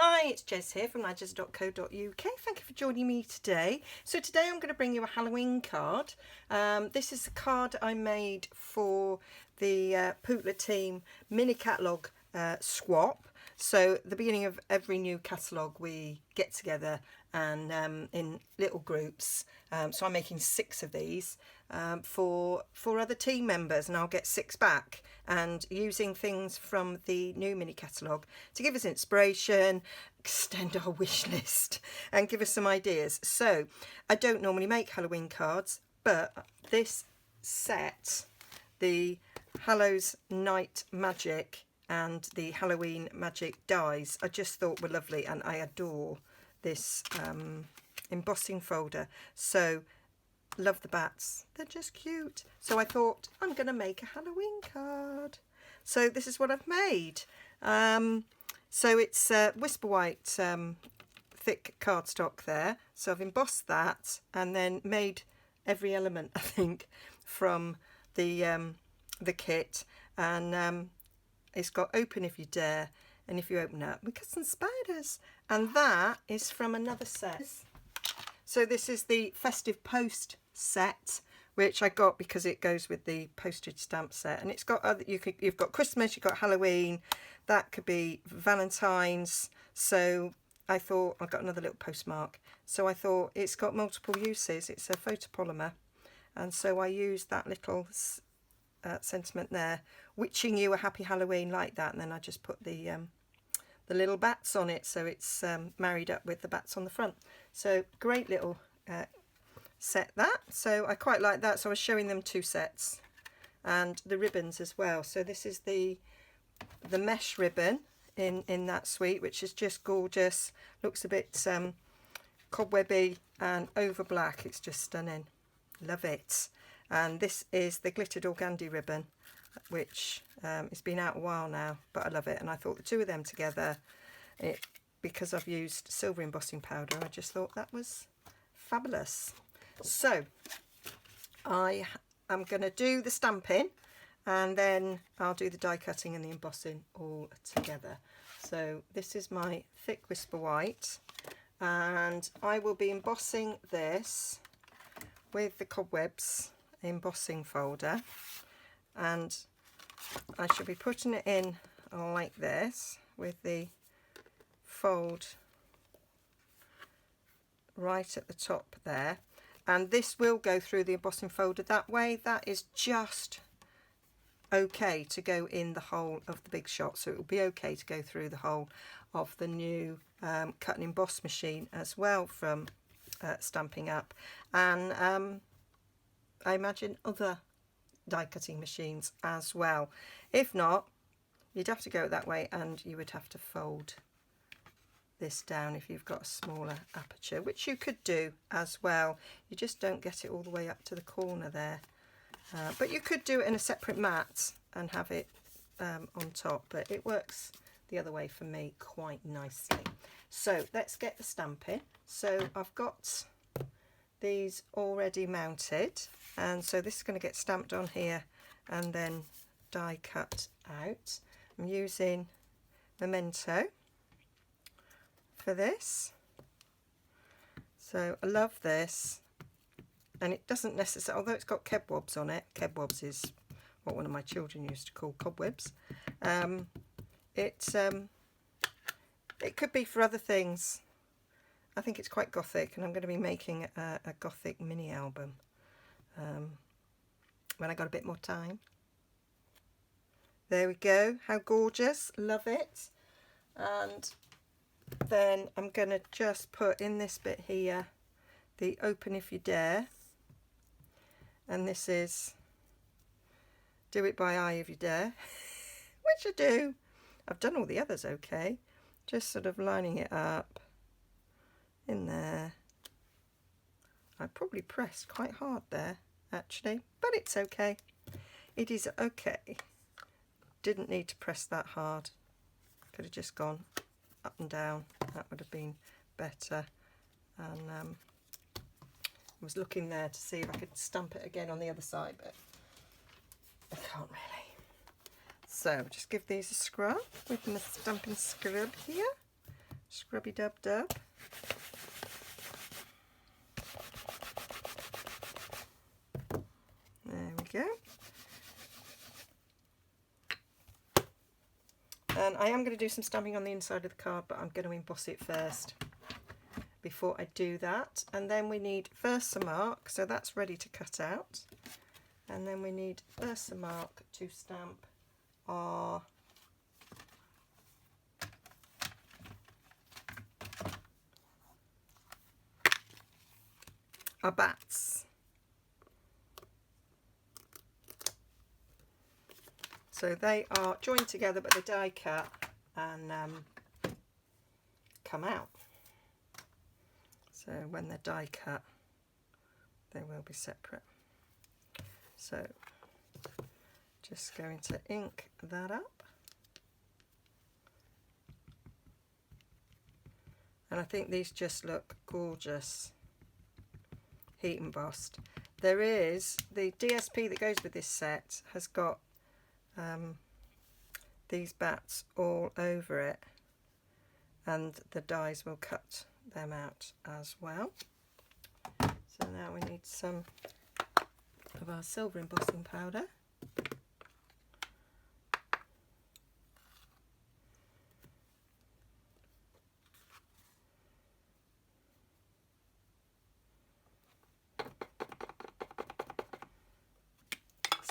Hi, it's Jez here from Nigezza.co.uk. Thank you for joining me today. So today I'm going to bring you a Halloween card. This is the card I made for the Pootler team mini catalogue swap. So at the beginning of every new catalogue we get together and in little groups. So I'm making 6 of these for other team members, and I'll get 6 back, and using things from the new mini catalogue to give us inspiration, extend our wish list and give us some ideas. So I don't normally make Halloween cards, but this set, the Hallows Night Magic and the Halloween Magic dies, I just thought were lovely, and I adore this embossing folder. So love the bats, they're just cute. So I thought I'm gonna make a Halloween card. So this is what I've made. So it's Whisper White thick cardstock there. So I've embossed that and then made every element, I think, from the kit. And it's got open if you dare, and if you open up, we got some spiders. And that is from another set. So this is the Festive Post Set, which I got because it goes with the postage stamp set, and it's got other, you've got Christmas, you've got Halloween, that could be Valentine's. So I thought, I got another little postmark, so I thought it's got multiple uses. It's a photopolymer, and so I used that little sentiment there, wishing you a happy Halloween, like that, and then I just put the little bats on it, so it's married up with the bats on the front. So great little set that. So I quite like that. So I was showing them 2 sets, and the ribbons as well. So this is the mesh ribbon in that suite, which is just gorgeous. Looks a bit cobwebby and over black. It's just stunning. Love it. And this is the glittered organdy ribbon, which it's been out a while now, but I love it. And I thought the 2 of them together, because I've used silver embossing powder, I just thought that was fabulous. So I am going to do the stamping, and then I'll do the die cutting and the embossing all together. So this is my thick Whisper White, and I will be embossing this with the cobwebs embossing folder, and I should be putting it in like this with the fold right at the top there, and this will go through the embossing folder that way. That is just okay to go in the whole of the big shot, so it will be okay to go through the whole of the new cut and emboss machine as well from Stampin' Up, and I imagine other die cutting machines as well. If not, you'd have to go that way, and you would have to fold this down if you've got a smaller aperture, which you could do as well. You just don't get it all the way up to the corner there, but you could do it in a separate mat and have it on top, but it works the other way for me quite nicely. So let's get the stamping. So I've got these already mounted, and so this is going to get stamped on here and then die cut out. I'm using Memento for this, so I love this, and it doesn't necessarily, although it's got kebwabs on it, kebwabs is what one of my children used to call cobwebs, it could be for other things. I think it's quite gothic, and I'm going to be making a gothic mini album when I got a bit more time. There we go, how gorgeous, love it. And then I'm going to just put in this bit here the open if you dare, and this is do it by eye if you dare, which I do. I've done all the others okay, just sort of lining it up in there. I probably pressed quite hard there actually, but it's okay. It is okay. Didn't need to press that hard. Could have just gone up and down. That would have been better. And I was looking there to see if I could stamp it again on the other side, but I can't really. So just give these a scrub with my Stampin' Scrub here. scrubby dub dub. There we go. And I am going to do some stamping on the inside of the card, but I'm going to emboss it first before I do that. And then we need Versamark, so that's ready to cut out. And then we need Versamark to stamp our bats. So they are joined together, but they die cut and come out. So when they're die cut, they will be separate. So just going to ink that up. And I think these just look gorgeous, heat embossed. There is the DSP that goes with this set has got these bats all over it, and the dies will cut them out as well. So now we need some of our silver embossing powder.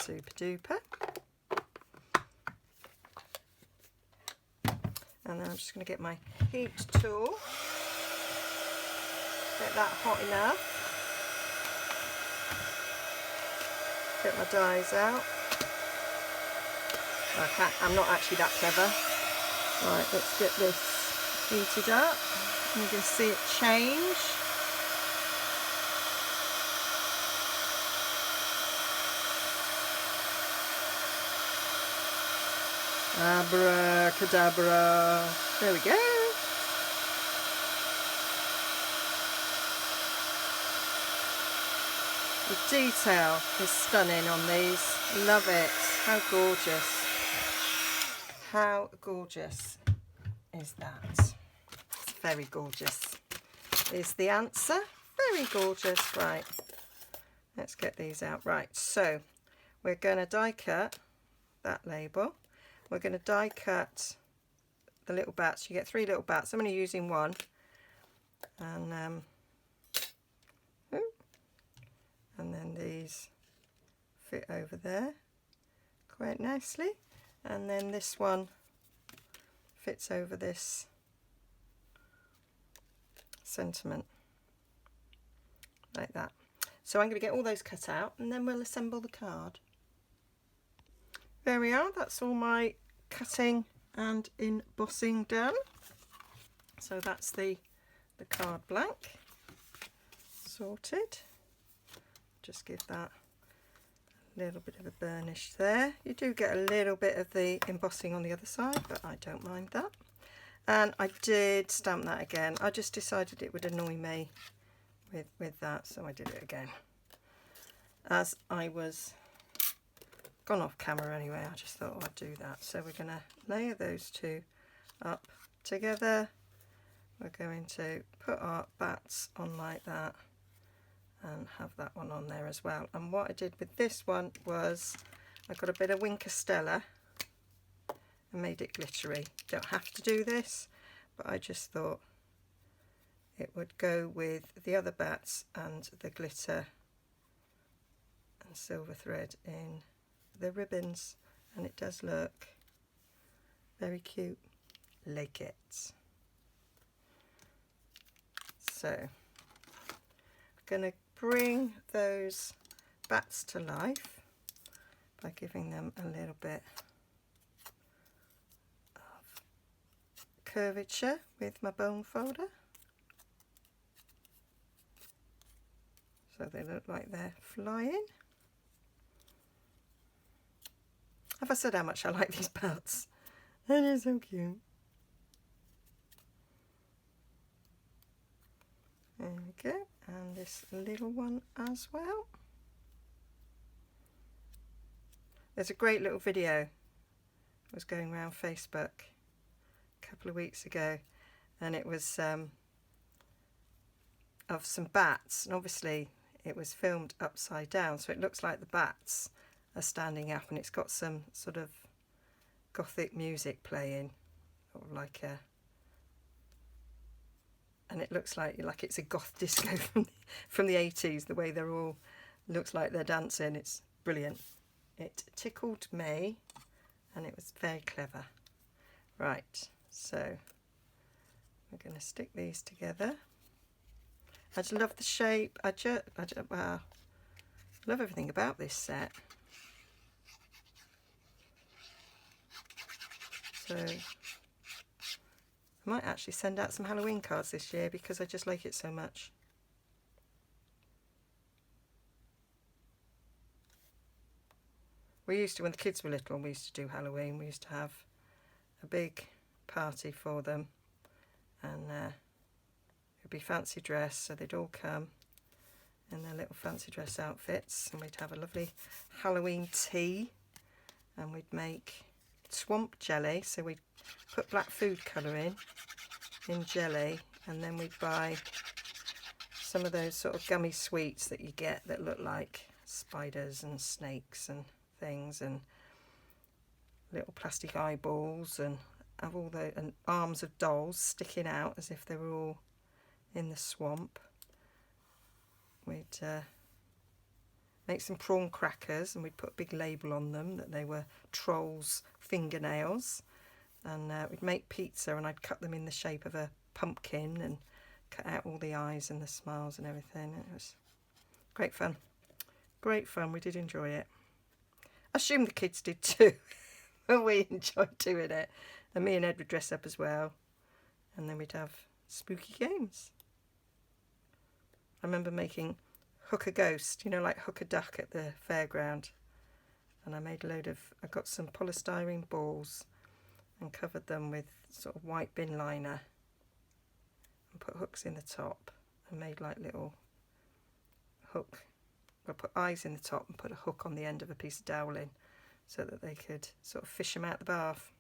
Super duper. And then I'm just going to get my heat tool, get that hot enough, get my dies out. I'm not actually that clever. Right, let's get this heated up. You can see it change. Abracadabra. There we go. The detail is stunning on these. Love it. How gorgeous. How gorgeous is that? It's very gorgeous. Is the answer. Very gorgeous. Right. Let's get these out. Right. So we're going to die cut that label. We're going to die cut the little bats. You get 3 little bats. I'm only using 1. And then these fit over there quite nicely. And then this one fits over this sentiment like that. So I'm going to get all those cut out and then we'll assemble the card. There we are, that's all my cutting and embossing done. So that's the card blank sorted. Just give that a little bit of a burnish there. You do get a little bit of the embossing on the other side, but I don't mind that. And I did stamp that again. I just decided it would annoy me with that, so I did it again. As I was gone off camera anyway, I just thought I'd do that. So we're going to layer those two up together. We're going to put our bats on like that and have that one on there as well. And what I did with this one was I got a bit of Wink Stella and made it glittery. Don't have to do this, but I just thought it would go with the other bats and the glitter and silver thread in the ribbons, and it does look very cute, like it. So I'm going to bring those bats to life by giving them a little bit of curvature with my bone folder, so they look like they're flying. Have I said how much I like these bats? That is so cute. There we go, and this little one as well. There's a great little video that was going around Facebook a couple of weeks ago, and it was of some bats, and obviously it was filmed upside down, so it looks like the bats are standing up, and it's got some sort of gothic music playing, or like a, and it looks like it's a goth disco from the 80s, the way they're all, looks like they're dancing. It's brilliant. It tickled me, and it was very clever. Right, so we're going to stick these together. I just love the shape. Wow, love everything about this set. So I might actually send out some Halloween cards this year because I just like it so much. We used to, when the kids were little, we used to do Halloween. We used to have a big party for them, and it'd be fancy dress, so they'd all come in their little fancy dress outfits, and we'd have a lovely Halloween tea, and we'd make swamp jelly. So we'd put black food colour in jelly, and then we'd buy some of those sort of gummy sweets that you get that look like spiders and snakes and things, and little plastic eyeballs, and have all the and arms of dolls sticking out as if they were all in the swamp. We'd make some prawn crackers, and we'd put a big label on them that they were trolls' fingernails, and we'd make pizza, and I'd cut them in the shape of a pumpkin and cut out all the eyes and the smiles and everything. It was great fun. Great fun. We did enjoy it. I assume the kids did too. But we enjoyed doing it. And me and Ed would dress up as well, and then we'd have spooky games. I remember making Hook a Ghost, you know, like Hook a Duck at the fairground. And I made I got some polystyrene balls and covered them with sort of white bin liner and put hooks in the top and made like little hook. I put eyes in the top and put a hook on the end of a piece of doweling so that they could sort of fish them out the bath.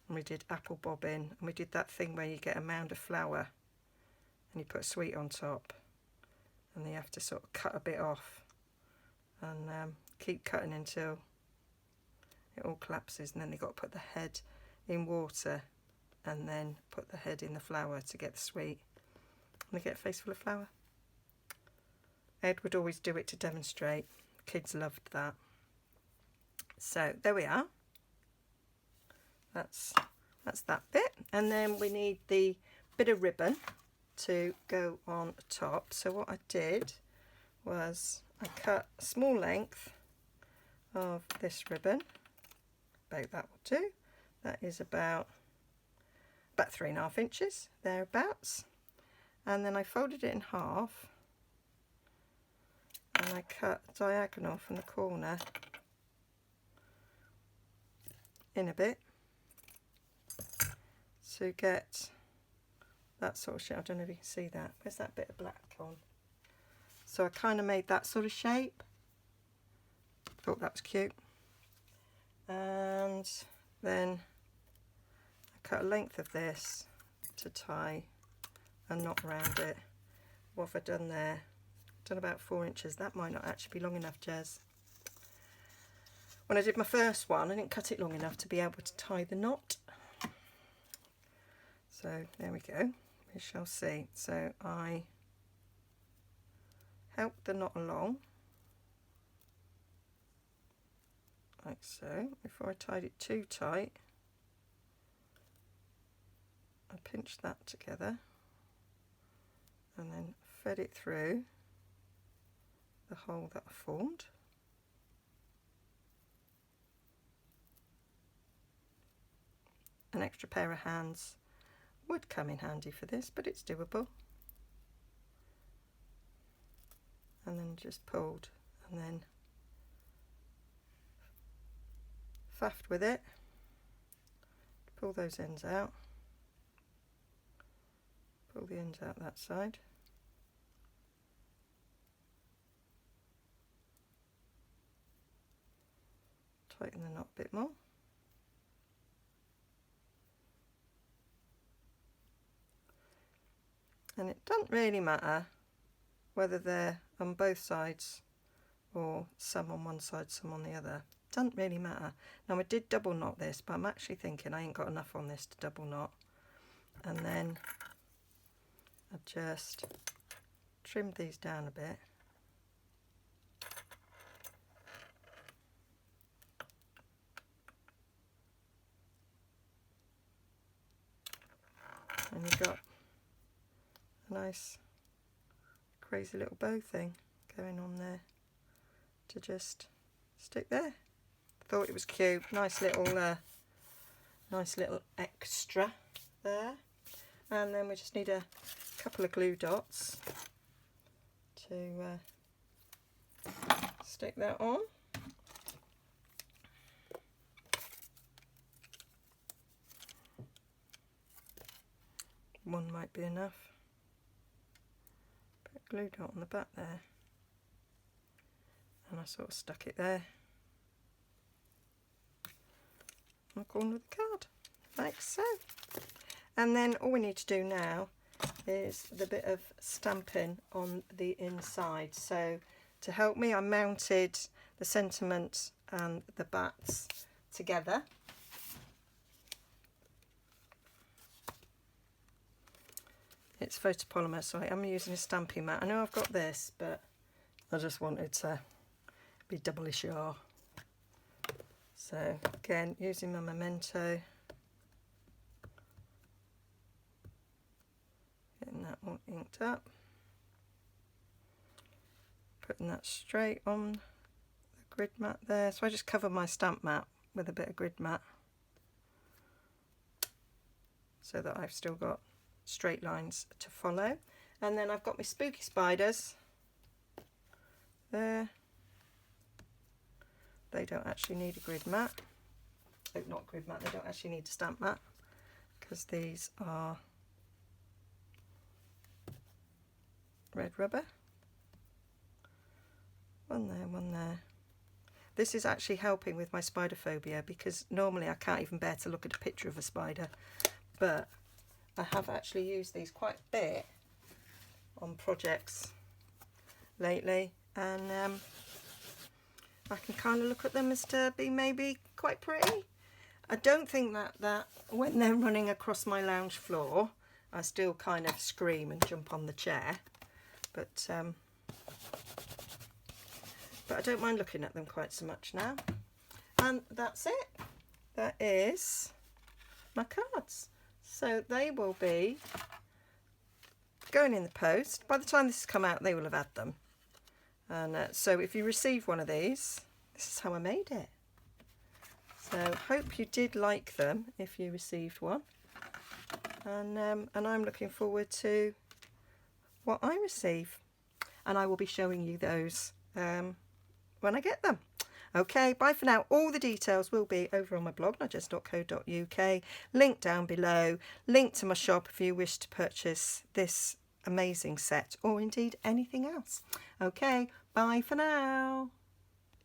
And we did apple bobbing, and we did that thing where you get a mound of flour and you put a sweet on top, and then you have to sort of cut a bit off and keep cutting until it all collapses, and then you've got to put the head in water and then put the head in the flour to get the sweet, and they get a face full of flour. Ed would always do it to demonstrate. Kids loved that. So there we are. That's that bit, and then we need the bit of ribbon to go on top. So what I did was I cut a small length of this ribbon. About that will do. That is about 3.5 inches thereabouts, and then I folded it in half, and I cut a diagonal from the corner in a bit to get that sort of shape. I don't know if you can see that. Where's that bit of black on? So I kind of made that sort of shape. Thought that was cute. And then I cut a length of this to tie a knot around it. What have I done there? Done about 4 inches. That might not actually be long enough, Jez. When I did my first one, I didn't cut it long enough to be able to tie the knot. So there we go. We shall see. So I helped the knot along, like so. Before I tied it too tight, I pinched that together and then fed it through the hole that I formed. An extra pair of hands would come in handy for this, but it's doable. And then just pulled and then faffed with it. Pull those ends out. Pull the ends out that side. Tighten the knot a bit more. And it doesn't really matter whether they're on both sides or some on one side, some on the other. Doesn't really matter. Now I did double knot this, but I'm actually thinking I ain't got enough on this to double knot. And then I just trimmed these down a bit. And you've got a nice crazy little bow thing going on there to just stick there. Thought it was cute. Nice little extra there. And then we just need a couple of glue dots to stick that on. One might be enough. Put a glue dot on the back there. And I sort of stuck it there on the corner of the card, like so. And then all we need to do now is the bit of stamping on the inside. So to help me, I mounted the sentiment and the bats together. It's photopolymer, so I am using a stamping mat. I know I've got this, but I just wanted to be doubly sure. So again, using my memento, getting that all inked up, putting that straight on the grid mat there. So I just cover my stamp mat with a bit of grid mat so that I've still got straight lines to follow. And then I've got my spooky spiders there. They don't actually need a grid mat. Oh, not grid mat, they don't actually need a stamp mat because these are red rubber. One there, one there. This is actually helping with my spider phobia because normally I can't even bear to look at a picture of a spider, but I have actually used these quite a bit on projects lately, and I can kind of look at them as to be maybe quite pretty. I don't think that when they're running across my lounge floor, I still kind of scream and jump on the chair, but I don't mind looking at them quite so much now. And that's it. That is my cards. So they will be going in the post. By the time this has come out, they will have had them. And so if you receive one of these, this is how I made it. So hope you did like them if you received one. And I'm looking forward to what I receive. And I will be showing you those when I get them. Okay, bye for now. All the details will be over on my blog, nigezza.co.uk. Link down below. Link to my shop if you wish to purchase this amazing set or indeed anything else. Okay, bye for now.